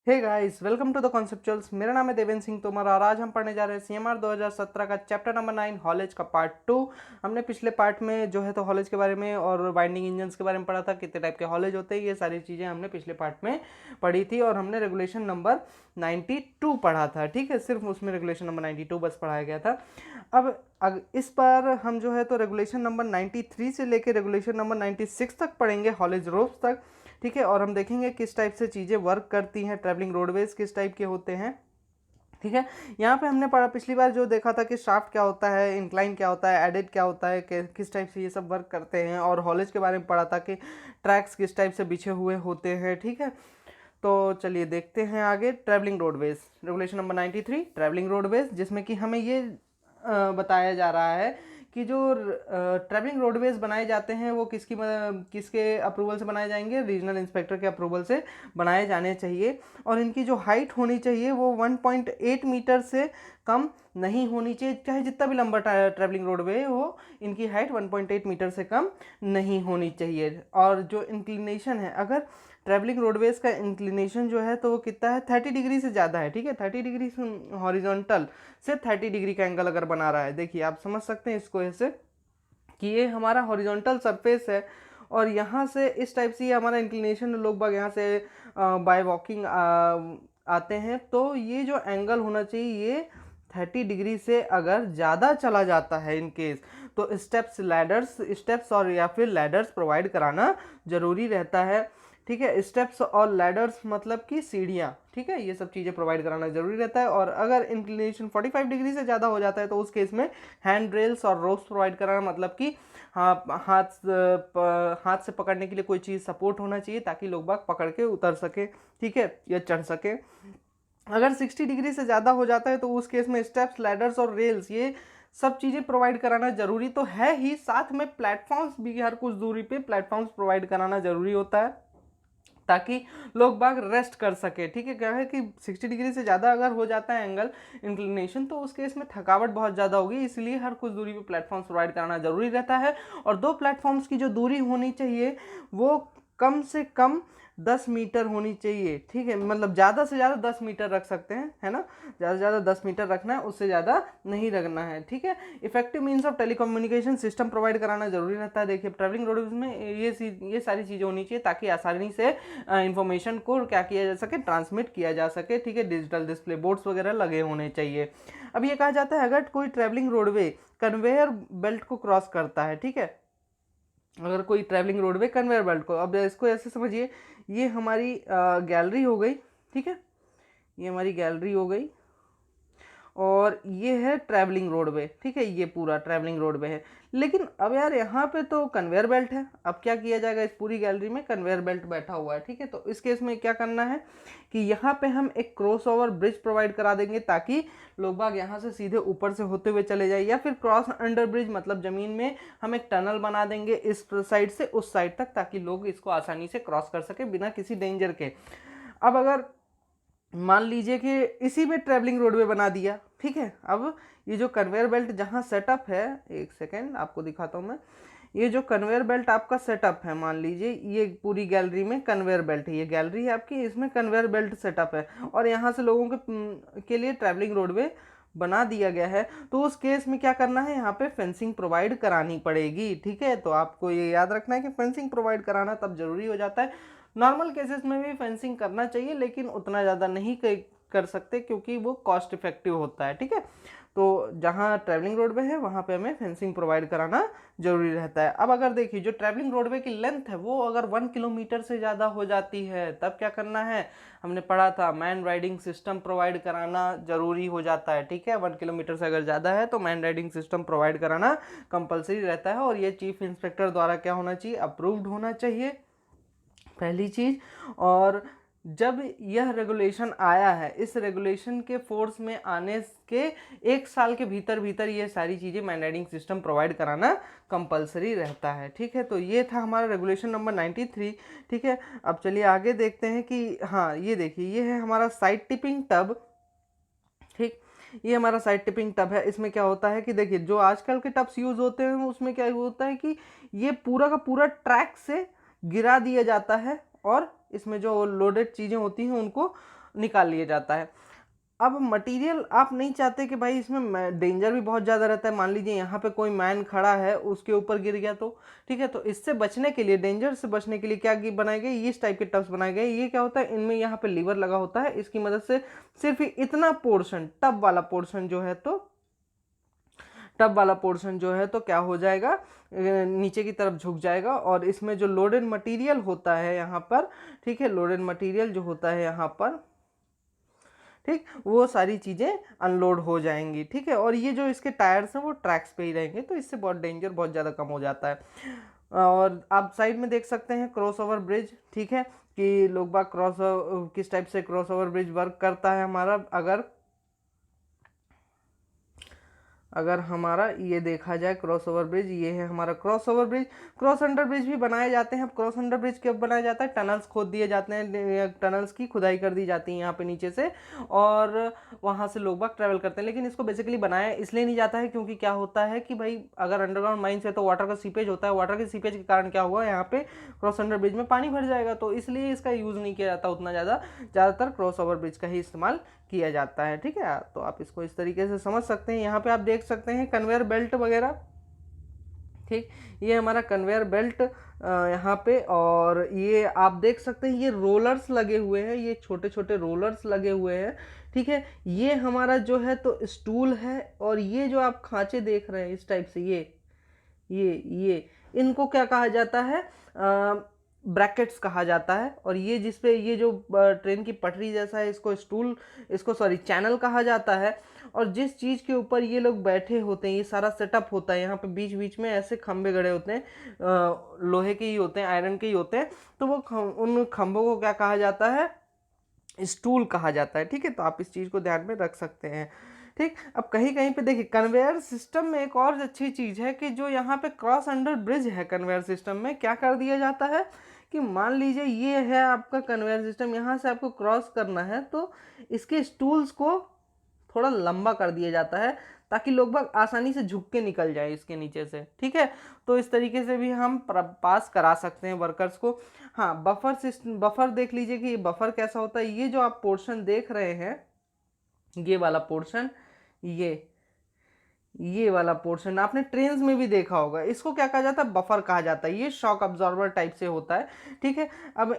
Hey guys, welcome to the conceptuals. मेरा नाम है देवेंद्र सिंह तोमर और आज हम पढ़ने जा रहे हैं सीएमआर 2017 का चैप्टर नंबर 9 हॉलेज का पार्ट 2। हमने पिछले पार्ट में जो है तो हॉलेज के बारे में और वाइंडिंग इंजन्स के बारे में पढ़ा था, कितने टाइप के हॉलेज होते हैं, ये सारी चीज़ें हमने पिछले पार्ट में पढ़ी थी और हमने रेगुलेशन नंबर 92 पढ़ा था। ठीक है, सिर्फ उसमें रेगुलेशन नंबर 92 बस पढ़ाया गया था। अब इस बार हम जो है तो रेगुलेशन नंबर 93 से लेकर रेगुलेशन नंबर 96 तक पढ़ेंगे, हॉलेज रोप्स तक। ठीक है, और हम देखेंगे किस टाइप से चीज़ें वर्क करती हैं, ट्रैवलिंग रोडवेज किस टाइप के होते हैं। ठीक है, यहाँ पे हमने पढ़ा पिछली बार जो देखा था कि शाफ्ट क्या होता है, इंक्लाइन क्या होता है, एडेड क्या होता है, किस टाइप से ये सब वर्क करते हैं, और हॉलेज के बारे में पढ़ा था कि ट्रैक्स किस टाइप से बिछे हुए होते हैं। ठीक है, तो चलिए देखते हैं आगे। Travelling roadways regulation number 93 travelling roadways, जिसमें कि हमें ये बताया जा रहा है कि जो ट्रैवलिंग रोडवेज बनाए जाते हैं वो किसके अप्रूवल से बनाए जाएंगे, रीजनल इंस्पेक्टर के अप्रूवल से बनाए जाने चाहिए। और इनकी जो हाइट होनी चाहिए वो 1.8 मीटर से कम नहीं होनी चाहिए, चाहे जितना भी लंबा ट्रैवलिंग रोडवे हो, इनकी हाइट 1.8 मीटर से कम नहीं होनी चाहिए। और जो इंक्लिनेशन है, अगर ट्रैवलिंग रोडवेज का इंक्लिनेशन जो है तो वो कितना है, 30 डिग्री से ज़्यादा है। ठीक है, 30 डिग्री हॉरिजॉन्टल से 30 डिग्री का एंगल अगर बना रहा है, देखिए आप समझ सकते हैं इसको ऐसे कि ये हमारा हॉरिजॉन्टल सरफेस है और यहाँ से इस टाइप से ये हमारा इंक्लिनेशन, लोग बाग यहाँ से बाय वॉकिंग आते हैं, तो ये जो एंगल होना चाहिए ये 30 डिग्री से अगर ज़्यादा चला जाता है इन केस, तो स्टेप्स और या फिर लैडर्स प्रोवाइड कराना ज़रूरी रहता है। ठीक है, स्टेप्स और लैडर्स मतलब कि सीढ़ियाँ, ठीक है, ये सब चीज़ें प्रोवाइड कराना जरूरी रहता है। और अगर इंक्लिनेशन 45 डिग्री से ज़्यादा हो जाता है तो उस केस में हैंड रेल्स और रोप्स प्रोवाइड कराना, मतलब कि हाथ से पकड़ने के लिए कोई चीज़ सपोर्ट होना चाहिए ताकि लोग बाग पकड़ के उतर सके, ठीक है, या चढ़ सके। अगर 60 डिग्री से ज़्यादा हो जाता है तो उस केस में स्टेप्स, लैडर्स और रेल्स, ये सब चीज़ें प्रोवाइड कराना जरूरी तो है ही, साथ में प्लेटफॉर्म्स भी हर कुछ दूरी पे प्लेटफॉर्म्स प्रोवाइड कराना जरूरी होता है ताकि लोग बाग रेस्ट कर सके। ठीक है, क्या है कि 60 डिग्री से ज़्यादा अगर हो जाता है एंगल इंक्लिनेशन तो उस केस में थकावट बहुत ज़्यादा होगी, इसलिए हर कुछ दूरी पे प्लेटफॉर्म्स प्रोवाइड कराना जरूरी रहता है। और दो प्लेटफॉर्म्स की जो दूरी होनी चाहिए वो कम से कम 10 मीटर होनी चाहिए। ठीक है, मतलब ज़्यादा से ज़्यादा 10 मीटर रख सकते हैं, है ना, ज़्यादा से ज़्यादा 10 मीटर रखना है, उससे ज़्यादा नहीं रखना है। ठीक है, effective means of telecommunication system provide कराना जरूरी रहता है। देखिए ट्रैवलिंग रोड्स में ये सारी चीज़ें होनी चाहिए ताकि आसानी से इंफॉर्मेशन को क्या किया जा सके, ट्रांसमिट किया जा सके। ठीक है, डिजिटल डिस्प्ले बोर्ड्स वगैरह लगे होने चाहिए। अब ये कहा जाता है अगर कोई ट्रैवलिंग रोडवे कन्वेयर बेल्ट को क्रॉस करता है, ठीक है, अगर कोई ट्रैवलिंग रोडवे कन्वेयर बेल्ट को, अब इसको ऐसे समझिए, ये हमारी गैलरी हो गई। ठीक है, ये हमारी गैलरी हो गई और ये है ट्रैवलिंग रोडवे। ठीक है, ये पूरा ट्रैवलिंग रोडवे है। लेकिन अब यार यहाँ पे तो कन्वेयर बेल्ट है, अब क्या किया जाएगा, इस पूरी गैलरी में कन्वेयर बेल्ट बैठा हुआ है। ठीक है, तो इस केस में क्या करना है कि यहाँ पे हम एक क्रॉस ओवर ब्रिज प्रोवाइड करा देंगे ताकि लोग बाग यहाँ से सीधे ऊपर से होते हुए चले जाए, या फिर क्रॉस अंडर ब्रिज, मतलब जमीन में हम एक टनल बना देंगे इस साइड से उस साइड तक ताकि लोग इसको आसानी से क्रॉस कर सके बिना किसी डेंजर के। अब अगर मान लीजिए कि इसी में ट्रैवलिंग रोडवे बना दिया, ठीक है, अब ये जो कन्वेयर बेल्ट जहाँ सेटअप है, एक सेकेंड आपको दिखाता हूँ मैं, ये जो कन्वेयर बेल्ट आपका सेटअप है, मान लीजिए ये पूरी गैलरी में कन्वेयर बेल्ट है, ये गैलरी है आपकी, इसमें कन्वेयर बेल्ट सेटअप है और यहाँ से लोगों के लिए ट्रैवलिंग रोडवे बना दिया गया है। तो उस केस में क्या करना है, यहाँ पे फेंसिंग प्रोवाइड करानी पड़ेगी। ठीक है, तो आपको ये याद रखना है कि फेंसिंग प्रोवाइड कराना तब जरूरी हो जाता है। नॉर्मल केसेस में भी फेंसिंग करना चाहिए लेकिन उतना ज़्यादा नहीं कर सकते क्योंकि वो कॉस्ट इफेक्टिव होता है। ठीक है, तो जहाँ ट्रैवलिंग रोडवे है वहाँ पे हमें फेंसिंग प्रोवाइड कराना जरूरी रहता है। अब अगर देखिए जो ट्रैवलिंग रोडवे की लेंथ है वो अगर 1 किलोमीटर से ज़्यादा हो जाती है तब क्या करना है, हमने पढ़ा था मैन राइडिंग सिस्टम प्रोवाइड कराना जरूरी हो जाता है। ठीक है, 1 किलोमीटर से अगर ज़्यादा है तो मैन राइडिंग सिस्टम प्रोवाइड कराना कंपलसरी रहता है और ये चीफ इंस्पेक्टर द्वारा क्या होना चाहिए, अप्रूव्ड होना चाहिए, पहली चीज। और जब यह रेगुलेशन आया है, इस रेगुलेशन के फोर्स में आने के 1 साल के भीतर भीतर ये सारी चीज़ें मैनेजिंग सिस्टम प्रोवाइड कराना कंपलसरी रहता है। ठीक है, तो ये था हमारा रेगुलेशन नंबर 93। ठीक है, अब चलिए आगे देखते हैं कि हाँ ये देखिए ये है हमारा साइड टिपिंग टब। ठीक, ये हमारा साइड टिपिंग टब है। इसमें क्या होता है कि देखिए जो आजकल के टब्स यूज होते हैं उसमें क्या होता है कि ये पूरा का पूरा ट्रैक से गिरा दिया जाता है और इसमें जो लोडेड चीज़ें होती हैं उनको निकाल लिया जाता है। अब मटेरियल आप नहीं चाहते कि भाई इसमें डेंजर भी बहुत ज़्यादा रहता है, मान लीजिए यहाँ पे कोई मैन खड़ा है उसके ऊपर गिर गया तो ठीक है, तो इससे बचने के लिए, डेंजर से बचने के लिए क्या बनाए गए, इस टाइप के टब्स बनाए गए। ये क्या होता है, इनमें यहाँ पे लीवर लगा होता है, इसकी मदद से सिर्फ इतना पोर्शन, टब वाला पोर्शन जो है, तो टब वाला पोर्शन जो है तो क्या हो जाएगा, नीचे की तरफ झुक जाएगा, और इसमें जो लोडेड मटेरियल होता है यहाँ पर, ठीक है, लोडेड मटेरियल जो होता है यहाँ पर, ठीक, वो सारी चीज़ें अनलोड हो जाएंगी, ठीक है। और ये जो इसके टायर्स हैं वो ट्रैक्स पे ही रहेंगे, तो इससे बहुत डेंजर बहुत ज़्यादा कम हो जाता है। और आप साइड में देख सकते हैं क्रॉस ओवर ब्रिज, ठीक है, कि लोग बाग किस टाइप से क्रॉस ओवर ब्रिज वर्क करता है हमारा। अगर हमारा ये देखा जाए क्रॉस ओवर ब्रिज, ये है हमारा cross over bridge. Cross under bridge भी बनाए जाते हैं। क्रॉस अंडर ब्रिज कब बनाया जाता है, टनल्स खोद दिए जाते हैं, टनल्स की खुदाई कर दी जाती है यहाँ पे नीचे से, और वहाँ से लोग बाग ट्रैवल करते हैं। लेकिन इसको बेसिकली बनाया इसलिए नहीं जाता है क्योंकि क्या होता है कि भाई अगर अंडरग्राउंड माइंस है तो वाटर का सीपेज होता है, वाटर के सीपेज के कारण क्या हुआ, यहाँ पे क्रॉस अंडर ब्रिज में पानी भर जाएगा, तो इसलिए इसका यूज़ नहीं किया जाता उतना ज़्यादातर क्रॉस ओवर ब्रिज का ही इस्तेमाल किया जाता है, ठीक है। तो आप इसको इस तरीके से समझ सकते हैं। यहाँ पे आप देख सकते हैं कन्वेयर बेल्ट वगैरह, ठीक, ये हमारा कन्वेयर बेल्ट यहाँ पे, और ये आप देख सकते हैं ये रोलर्स लगे हुए हैं, ये छोटे छोटे रोलर्स लगे हुए हैं, ठीक है। ये हमारा जो है तो स्टूल है, और ये जो आप खांचे देख रहे हैं इस टाइप से, ये इनको क्या कहा जाता है, ब्रैकेट्स कहा जाता है। और ये जिसपे ये जो ट्रेन की पटरी जैसा है, इसको सॉरी चैनल कहा जाता है। और जिस चीज़ के ऊपर ये लोग बैठे होते हैं, ये सारा सेटअप होता है, यहाँ पे बीच बीच में ऐसे खंबे गड़े होते हैं, लोहे के ही होते हैं, आयरन के ही होते हैं, तो वो उन खंभों को क्या कहा जाता है, स्टूल कहा जाता है, ठीक है। तो आप इस चीज़ को ध्यान में रख सकते हैं, ठीक। अब कहीं कहीं पे देखिए कन्वेयर सिस्टम में एक और अच्छी चीज़ है कि जो यहाँ पे क्रॉस अंडर ब्रिज है, कन्वेयर सिस्टम में क्या कर दिया जाता है कि मान लीजिए ये है आपका कन्वेयर सिस्टम, यहाँ से आपको क्रॉस करना है, तो इसके स्टूल्स को थोड़ा लंबा कर दिया जाता है ताकि लोग बाग आसानी से झुक के निकल जाए इसके नीचे से, ठीक है। तो इस तरीके से भी हम पास करा सकते हैं वर्कर्स को। हाँ, बफर सिस्टम, बफर देख लीजिए कि ये बफर कैसा होता है। ये जो आप पोर्शन देख रहे हैं, ये वाला पोर्शन, ये वाला पोर्शन आपने ट्रेन्स में भी देखा होगा, इसको क्या कहा जाता है, बफर कहा जाता है। ये शॉक अब्जॉर्बर टाइप से होता है, ठीक है। अब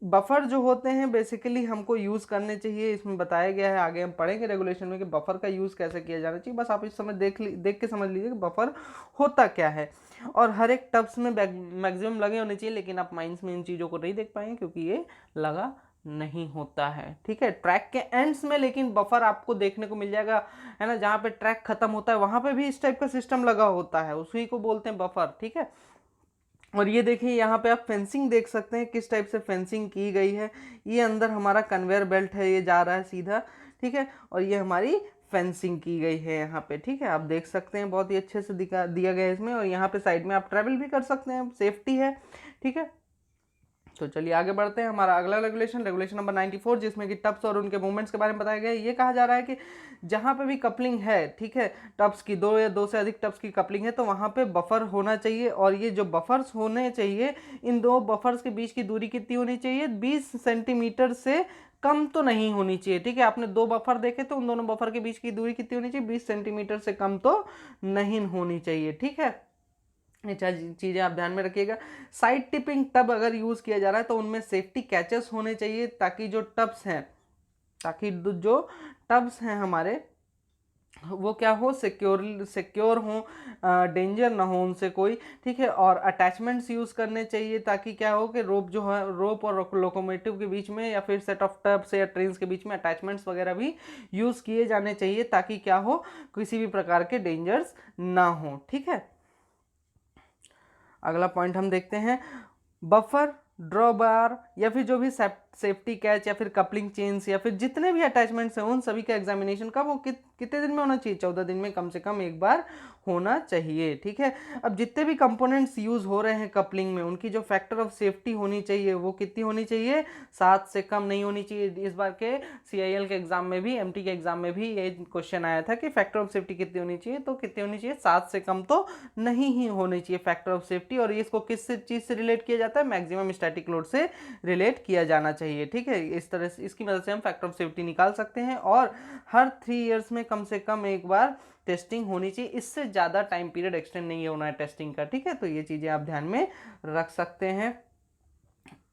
बफर जो होते हैं बेसिकली हमको यूज़ करने चाहिए, इसमें बताया गया है, आगे हम पढ़ेंगे रेगुलेशन में कि बफर का यूज़ कैसे किया जाना चाहिए। बस आप इस समय देख के समझ लीजिए कि बफर होता क्या है। और हर एक टब्स में मैक्सिमम लगे होने चाहिए, लेकिन आप माइंस में इन चीज़ों को नहीं देख पाएंगे क्योंकि ये लगा नहीं होता है, ठीक है। ट्रैक के एंड्स में लेकिन बफर आपको देखने को मिल जाएगा, है ना, जहाँ पे ट्रैक खत्म होता है वहां पे भी इस टाइप का सिस्टम लगा होता है, उसी को बोलते हैं बफर, ठीक है। और ये देखिए यहाँ पे आप फेंसिंग देख सकते हैं, किस टाइप से फेंसिंग की गई है। ये अंदर हमारा कन्वेयर बेल्ट है, ये जा रहा है सीधा, ठीक है, और ये हमारी फेंसिंग की गई है यहाँ पे, ठीक है। आप देख सकते हैं बहुत ही अच्छे से दिया गया है इसमें। और यहाँ पे साइड में आप ट्रेवल भी कर सकते हैं, सेफ्टी है, ठीक है। तो चलिए आगे बढ़ते हैं। हमारा अगला रेगुलेशन नंबर 94, जिसमें कि टब्स और उनके मूवमेंट्स के बारे में बताया गया है। ये कहा जा रहा है कि जहाँ पे भी कपलिंग है, ठीक है, टब्स की, दो या दो से अधिक टब्स की कपलिंग है, तो वहाँ पे बफर होना चाहिए। और ये जो बफर्स होने चाहिए, इन दो बफर्स के बीच की दूरी कितनी होनी चाहिए, 20 सेंटीमीटर से कम तो नहीं होनी चाहिए, ठीक है। आपने दो बफर देखे तो उन दोनों बफर के बीच की दूरी कितनी होनी चाहिए, 20 सेंटीमीटर से कम तो नहीं होनी चाहिए, ठीक है। ये चीज़ें आप ध्यान में रखिएगा। साइड टिपिंग टब अगर यूज़ किया जा रहा है तो उनमें सेफ्टी कैचेस होने चाहिए, ताकि जो टब्स हैं हमारे, वो क्या हो, सिक्योर हो, डेंजर ना हो उनसे कोई, ठीक है। और अटैचमेंट्स यूज़ करने चाहिए ताकि क्या हो कि रोप और लोकोमोटिव के बीच में, या फिर सेट ऑफ टब्स या ट्रेन्स के बीच में अटैचमेंट्स वगैरह भी यूज़ किए जाने चाहिए, ताकि क्या हो, किसी भी प्रकार के डेंजर्स ना हो, ठीक है। अगला पॉइंट हम देखते हैं, बफर, ड्रॉ बार, या फिर जो भी सेफ्टी कैच या फिर कपलिंग चेन्स या फिर जितने भी अटैचमेंट्स हैं, उन सभी का एग्जामिनेशन कब हो, कितने दिन में होना चाहिए, 14 दिन में कम से कम एक बार होना चाहिए, ठीक है। अब जितने भी कंपोनेंट्स यूज हो रहे हैं कपलिंग में, उनकी जो फैक्टर ऑफ सेफ्टी होनी चाहिए वो कितनी होनी चाहिए, 7 से कम नहीं होनी चाहिए। इस बार के CIL के एग्जाम में भी, MT के एग्जाम में भी ये क्वेश्चन आया था कि फैक्टर ऑफ सेफ्टी कितनी होनी चाहिए, तो कितनी होनी चाहिए, 7 से कम तो नहीं ही होनी चाहिए फैक्टर ऑफ सेफ्टी। और इसको किस चीज़ से रिलेट किया जाता है, मैक्सिमम स्टैटिक लोड से रिलेट किया जाना चाहिए। चाहिए, ठीक है। इस तरह से इसकी मदद से हम फैक्टर ऑफ सेफ्टी निकाल सकते हैं और हर 3 इयर्स में कम से कम एक बार टेस्टिंग होनी चाहिए, इससे ज़्यादा टाइम पीरियड एक्सटेंड नहीं होना है टेस्टिंग का, ठीक है। तो ये चीज़ें आप ध्यान में रख सकते हैं।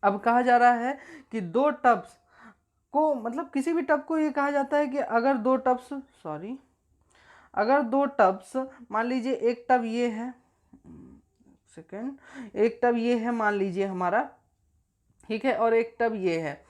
अब कहा जा रहा है कि 2 टब्स को, मतलब किसी भी टब को ये कहा जाता है कि अगर 2 टब्स, सॉरी, अगर 2 टब्स, मान लीजिए एक टब ये है, सेकेंड, एक टब ये है मान लीजिए हमारा, ठीक है, और एक टब ये है।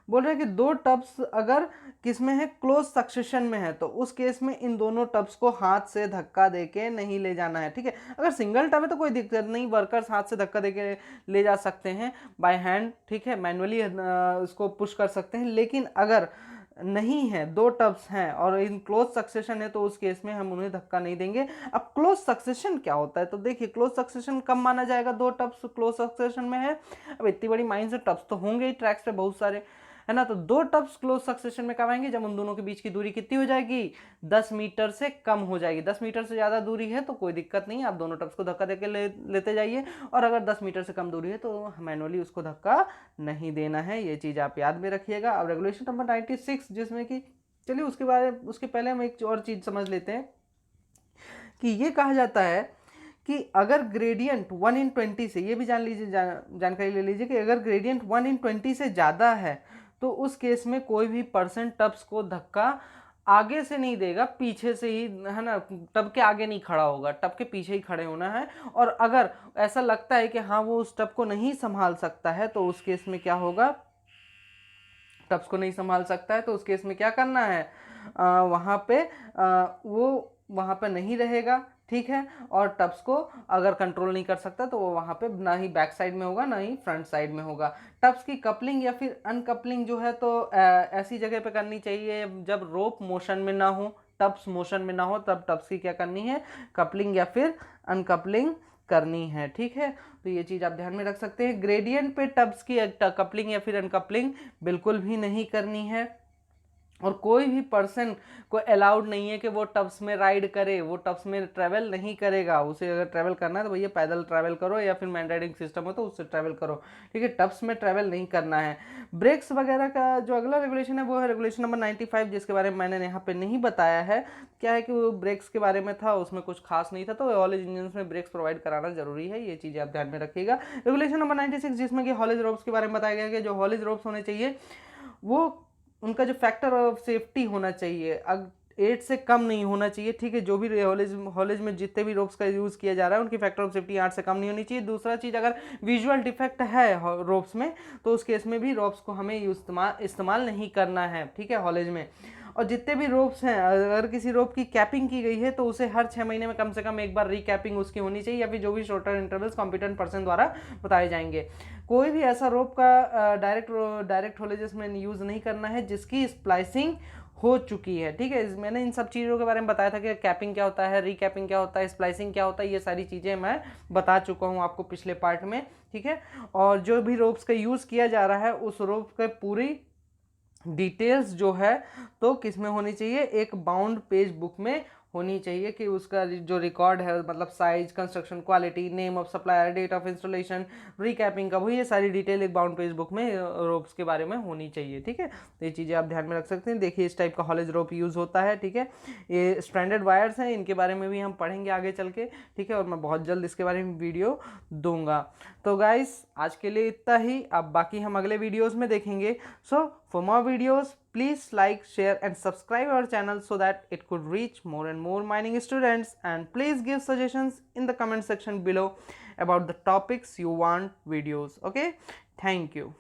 बोल रहे हैं कि 2 टब्स अगर किसमें है, क्लोज सक्सेशन में है, तो उस केस में इन दोनों टब्स को हाथ से धक्का देके नहीं ले जाना है, ठीक है। अगर सिंगल टब है तो कोई दिक्कत नहीं, वर्कर्स हाथ से धक्का देके ले जा सकते हैं बाय हैंड, ठीक है, मैनुअली इसको पुश कर सकते हैं। लेकिन अगर नहीं है, 2 टब्स हैं और इन क्लोज सक्सेशन है, तो उस केस में हम उन्हें धक्का नहीं देंगे। अब क्लोज सक्सेशन क्या होता है, तो देखिए क्लोज सक्सेशन कब माना जाएगा, 2 टब्स क्लोज सक्सेशन में है। अब इतनी बड़ी माइन से टब्स तो होंगे ही ट्रैक्स पे बहुत सारे, है ना। तो 2 टब्स क्लोज सक्सेशन में कब आएंगे, जब उन दोनों के बीच की दूरी कितनी हो जाएगी, 10 मीटर से कम हो जाएगी। 10 मीटर से ज़्यादा दूरी है तो कोई दिक्कत नहीं, आप दोनों टब्स को धक्का देके लेते जाइए, और अगर 10 मीटर से कम दूरी है तो मैनुअली उसको धक्का नहीं देना है। ये चीज़ आप याद में रखिएगा। अब रेगुलेशन नंबर 96, जिसमें कि, चलिए उसके पहले हम एक और चीज़ समझ लेते हैं कि ये कहा जाता है कि अगर ग्रेडियंट 1/20 से, ये भी जान लीजिए, जानकारी ले लीजिए कि अगर ग्रेडियंट 1/20 से ज़्यादा है तो उस केस में कोई भी पर्सन टब्स को धक्का आगे से नहीं देगा, पीछे से ही, है ना, टब के आगे नहीं खड़ा होगा, टब के पीछे ही खड़े होना है। और अगर ऐसा लगता है कि हाँ वो उस टब को नहीं संभाल सकता है, तो उस केस में क्या होगा, टब्स को नहीं संभाल सकता है तो उस केस में क्या करना है, वहाँ पे वो वहाँ पे नहीं रहेगा, ठीक है। और टब्स को अगर कंट्रोल नहीं कर सकता तो वो वहाँ पे ना ही बैक साइड में होगा ना ही फ्रंट साइड में होगा। टब्स की कपलिंग या फिर अनकपलिंग जो है तो ऐसी जगह पे करनी चाहिए जब रोप मोशन में ना हो, टब्स मोशन में ना हो, तब टब्स की क्या करनी है, कपलिंग या फिर अनकपलिंग करनी है, ठीक है। तो ये चीज़ आप ध्यान में रख सकते हैं। ग्रेडियंट पे टब्स की कपलिंग या फिर अनकपलिंग बिल्कुल भी नहीं करनी है, और कोई भी पर्सन को अलाउड नहीं है कि वो टब्स में राइड करे, वो टब्स में ट्रैवल नहीं करेगा। उसे अगर ट्रैवल करना है तो भैया पैदल ट्रैवल करो या फिर मैन राइडिंग सिस्टम हो तो उससे ट्रैवल करो, ठीक है, टब्स में ट्रैवल नहीं करना है। ब्रेक्स वगैरह का जो अगला रेगुलेशन है वो है रेगुलेशन नंबर 95, जिसके बारे में मैंने यहाँ पे नहीं बताया है। क्या है कि वो ब्रेक्स के बारे में था, उसमें कुछ खास नहीं था, तो हॉलेज इंजन में ब्रेक्स प्रोवाइड कराना जरूरी है, ये चीज़ें आप ध्यान में रखिएगा। रेगुलेशन नंबर 96, जिसमें कि हॉलेज रोप्स के बारे में बताया गया कि जो हॉलेज रोप्स होने चाहिए वो, उनका जो फैक्टर ऑफ सेफ्टी होना चाहिए 8 से कम नहीं होना चाहिए, ठीक है। जो भी हॉलेज में जितने भी रोप्स का यूज़ किया जा रहा है उनकी फैक्टर ऑफ सेफ्टी 8 से कम नहीं होनी चाहिए। दूसरा चीज़, अगर विजुअल डिफेक्ट है रोप्स में तो उस केस में भी रोप्स को हमें इस्तेमाल नहीं करना है, ठीक है, हॉलेज में। और जितने भी रोप्स हैं, अगर किसी रोप की कैपिंग की गई है तो उसे हर 6 महीने में कम से कम एक बार रीकैपिंग उसकी होनी चाहिए, या फिर जो भी शॉर्टर इंटरवल्स कॉम्पिटेंट पर्सन द्वारा बताए जाएंगे। कोई भी ऐसा रोप का डायरेक्ट हॉलेजेस में यूज़ नहीं करना है जिसकी स्प्लाइसिंग हो चुकी है, ठीक है। मैंने इन सब चीज़ों के बारे में बताया था कि कैपिंग क्या होता है, रीकैपिंग क्या होता है, स्प्लाइसिंग क्या होता है, ये सारी चीज़ें मैं बता चुका हूँ आपको पिछले पार्ट में, ठीक है। और जो भी रोप्स का यूज़ किया जा रहा है उस रोप के पूरी डिटेल्स जो है तो किस में होनी चाहिए, एक बाउंड पेज बुक में होनी चाहिए, कि उसका जो रिकॉर्ड है, मतलब size, construction quality, name of supplier, date of installation, recapping का, ये सारी डिटेल एक बाउंड पेज बुक में रोप्स के बारे में होनी चाहिए, ठीक है। तो ये चीज़ें आप ध्यान में रख सकते हैं। देखिए इस टाइप का हॉलेज रोप यूज़ होता है, ठीक है। ये स्ट्रैंडेड वायर्स हैं, इनके बारे में भी हम पढ़ेंगे आगे चल के, ठीक है, और मैं बहुत जल्द इसके बारे में वीडियो दूंगा। तो गाइस आज के लिए इतना ही, अब बाकी हम अगले वीडियोज़ में देखेंगे। सो for more videos, please like, share and subscribe our channel so that it could reach more and more mining students, and please give suggestions in the comment section below about the topics you want videos. Okay, thank you.